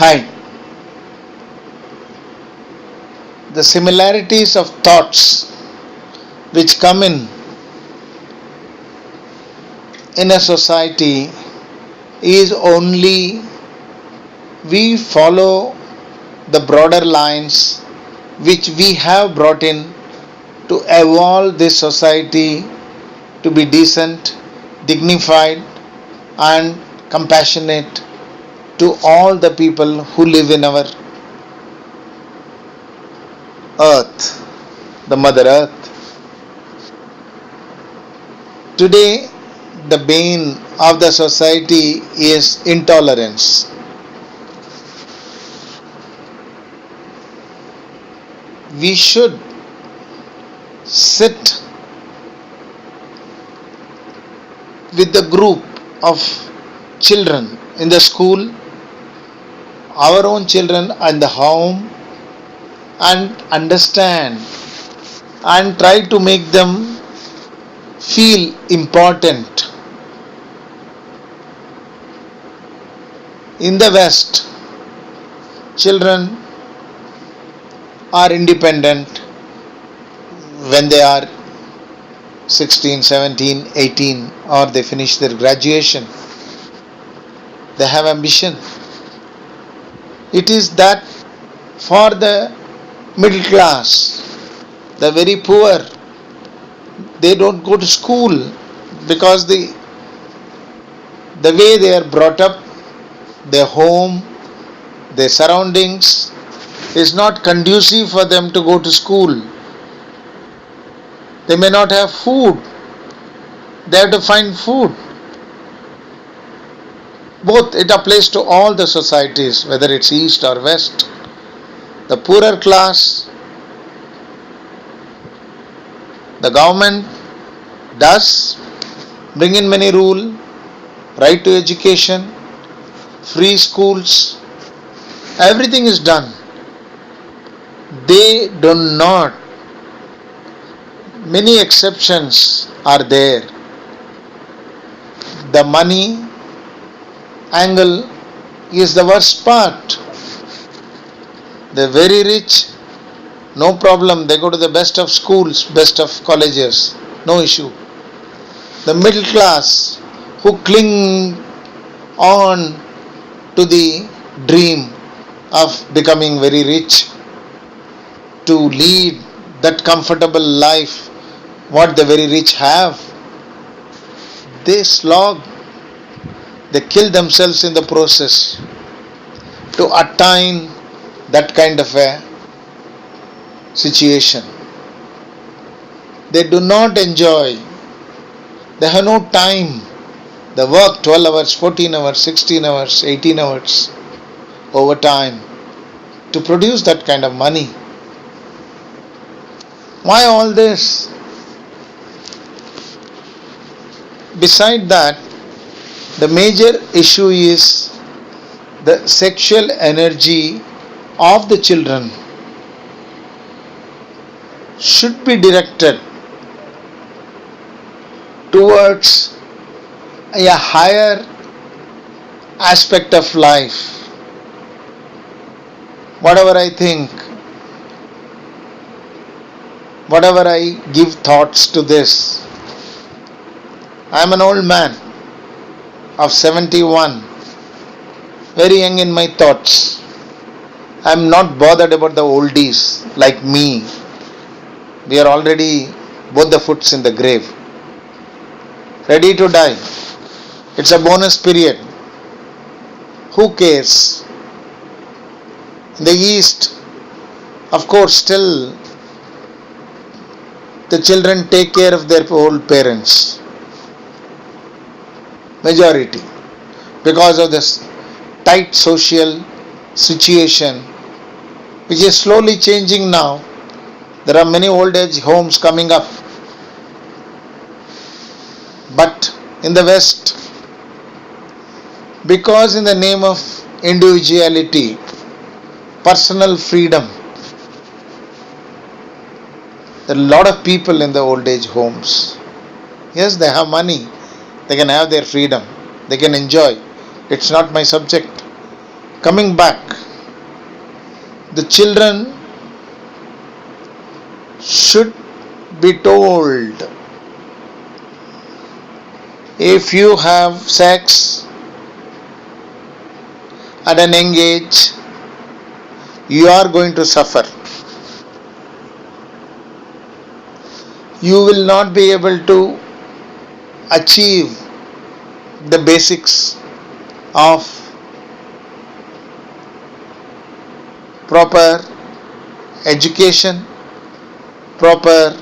Hi, the similarities of thoughts which come in a society is only we follow the broader lines which we have brought in to evolve this society to be decent, dignified, and compassionate to all the people who live in our earth, the Mother Earth. Today, the bane of the society is intolerance. We should sit with the group of children in the school, our own children in the home, and understand and try to make them feel important. In the West, children are independent when they are 16, 17, 18, or they finish their graduation. They have ambition. It is that for the middle class, the very poor, they don't go to school because the way they are brought up, their home, their surroundings is not conducive for them to go to school. They may not have food. They have to find food. Both it applies to all the societies, whether it's east or west. The poorer class, the government does bring in many rules, right to education, free schools, everything is done. They do not. Many exceptions are there. The money angle is the worst part. The very rich, no problem, they go to the best of schools, best of colleges, no issue. The middle class who cling on to the dream of becoming very rich, to lead that comfortable life what the very rich have, they slog, they kill themselves in the process to attain that kind of a situation. They do not enjoy, they have no time. They work 12 hours, 14 hours, 16 hours, 18 hours over time to produce that kind of money. Why all this? Beside that, the major issue is the sexual energy of the children should be directed towards a higher aspect of life. Whatever I think, whatever I give thoughts to this, I am an old man of 71, very young in my thoughts. I am not bothered about the oldies like me. We are already both the foots in the grave, ready to die. It's a bonus period. Who cares? In the East, of course, still the children take care of their old parents. Majority. Because of this tight social situation, which is slowly changing now. There are many old age homes coming up. But in the West, because in the name of individuality, personal freedom, there are a lot of people in the old age homes. Yes, they have money. They can have their freedom. They can enjoy. It's not my subject. Coming back, the children should be told, if you have sex at an young age, you are going to suffer. You will not be able to achieve the basics of proper education, proper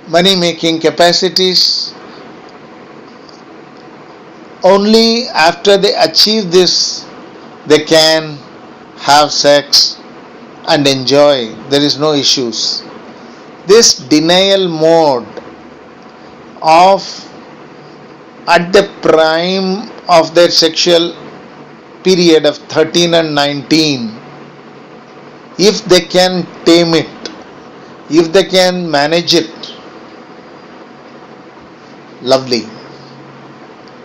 money making capacities. Only after they achieve this, they can have sex and enjoy. There is no issues. This denial mode of at the prime of their sexual period of 13 and 19, if they can tame it, if they can manage it, lovely.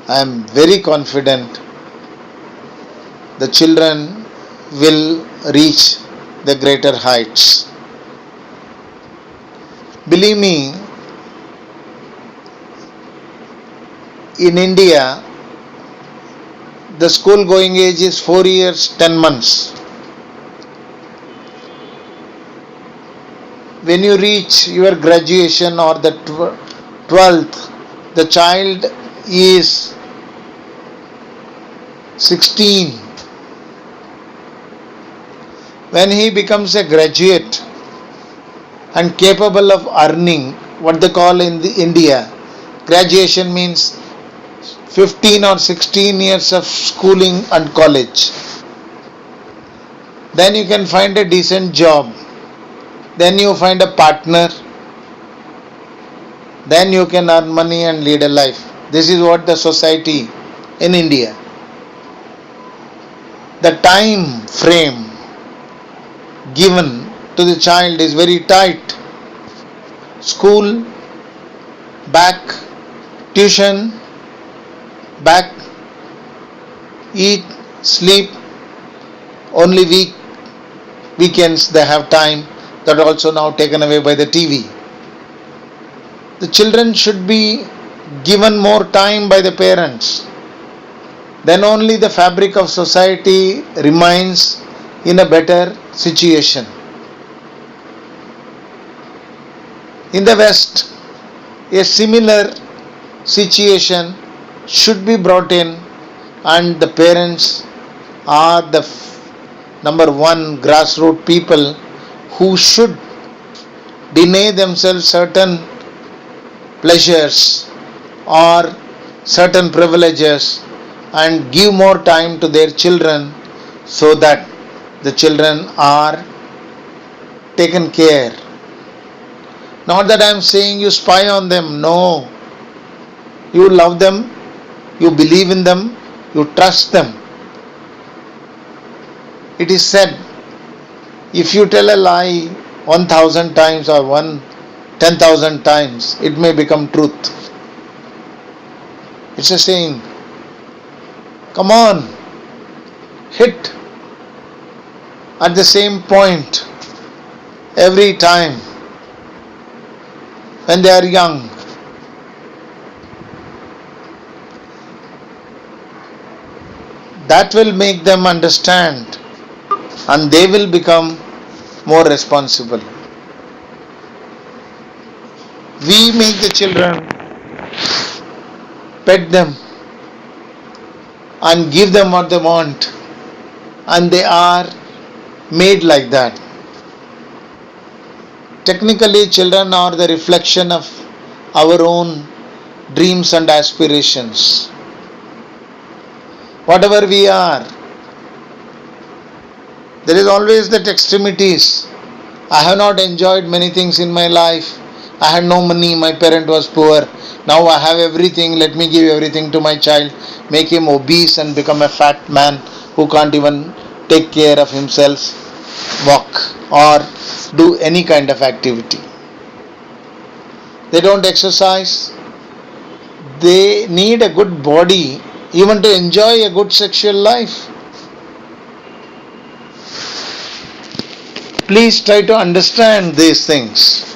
I am very confident the children will reach the greater heights. Believe me, in India, the school going age is 4 years, 10 months. When you reach your graduation or the 12th, the child is 16. When he becomes a graduate and capable of earning, what they call in India, graduation means 15 or 16 years of schooling and college. Then you can find a decent job. Then you find a partner. Then you can earn money and lead a life. This is what the society in India. The time frame given to the child is very tight. School, back, tuition, back, eat, sleep. Only weekends they have time. That also now taken away by the TV. The children should be given more time by the parents. Then only the fabric of society remains in a better situation. In the West, a similar situation should be brought in, and the parents are the number one grassroots people who should deny themselves certain pleasures or certain privileges and give more time to their children, so that the children are taken care. Not that I am saying you spy on them, no. You love them, you believe in them, you trust them. It is said, if you tell a lie 1,000 times or 10,000 times, it may become truth. It's a saying. Come on, hit at the same point every time when they are young. That will make them understand, and they will become more responsible. We make the children, pet them and give them what they want, and they are made like that. Technically, children are the reflection of our own dreams and aspirations. Whatever we are, there is always that extremities. I have not enjoyed many things in my life. I had no money, my parent was poor. Now I have everything, let me give everything to my child, make him obese and become a fat man who can't even take care of himself, walk or do any kind of activity. They don't exercise. They need a good body even to enjoy a good sexual life. Please try to understand these things.